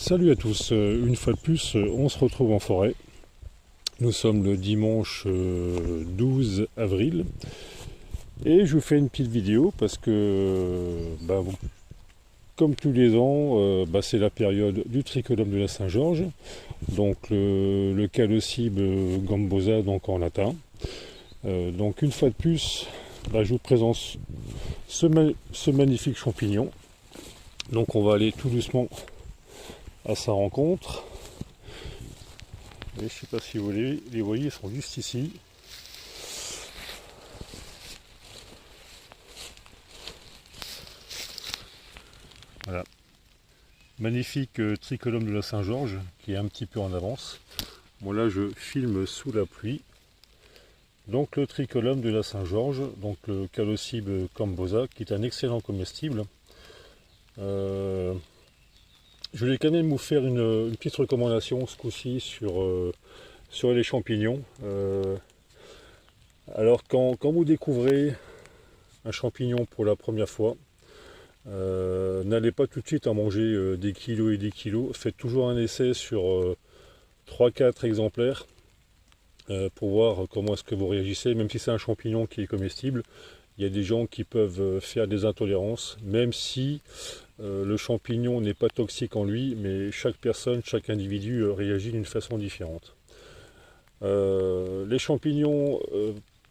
Salut à tous, une fois de plus, on se retrouve en forêt. Nous sommes le dimanche 12 avril et je vous fais une petite vidéo parce que, comme tous les ans, c'est la période du trichodome de la Saint-Georges, donc le Calocybe gambosa donc en latin. Donc une fois de plus, je vous présente ce magnifique champignon. Donc on va aller tout doucement à sa rencontre. Et je ne sais pas si vous les voyez, ils sont juste ici. Voilà. Magnifique tricolome de la Saint-Georges qui est un petit peu en avance. Bon là je filme sous la pluie. Donc le tricolome de la Saint-Georges, donc le Calocybe gambosa, qui est un excellent comestible. Je voulais quand même vous faire une petite recommandation ce coup-ci sur les champignons. Alors quand vous découvrez un champignon pour la première fois, n'allez pas tout de suite en manger des kilos et des kilos. Faites toujours un essai sur 3-4 exemplaires pour voir comment est-ce que vous réagissez. Même si c'est un champignon qui est comestible, il y a des gens qui peuvent faire des intolérances, même si le champignon n'est pas toxique en lui, mais chaque personne, chaque individu réagit d'une façon différente. Les champignons,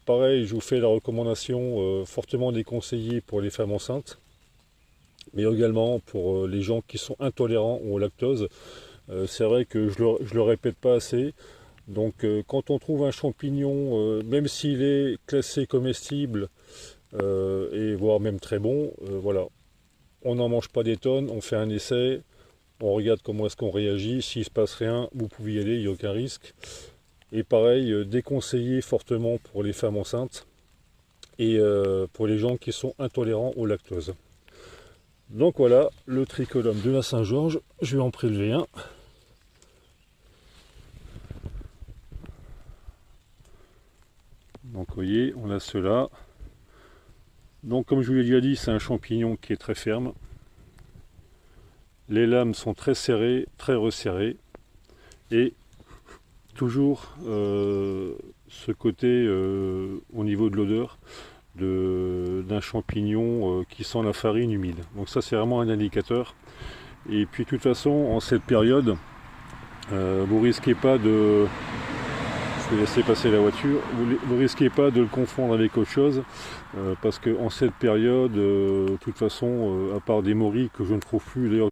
pareil, je vous fais la recommandation fortement déconseillée pour les femmes enceintes, mais également pour les gens qui sont intolérants au lactose. C'est vrai que je le répète pas assez. Donc quand on trouve un champignon, même s'il est classé comestible, et voire même très bon, voilà. On n'en mange pas des tonnes, on fait un essai, on regarde comment est-ce qu'on réagit. S'il ne se passe rien, vous pouvez y aller, il n'y a aucun risque. Et pareil, déconseillé fortement pour les femmes enceintes et pour les gens qui sont intolérants au lactose. Donc voilà, le tricolome de la Saint-Georges, je vais en prélever un. Donc vous voyez, on a ceux-là. Donc comme je vous l'ai déjà dit, c'est un champignon qui est très ferme. Les lames sont très serrées, très resserrées. Et toujours ce côté au niveau de l'odeur d'un champignon qui sent la farine humide. Donc ça c'est vraiment un indicateur. Et puis de toute façon, en cette période, vous risquez pas de... Je vais laisser passer la voiture. Vous risquez pas de le confondre avec autre chose, parce qu'en cette période, de toute façon, à part des morilles que je ne trouve plus, d'ailleurs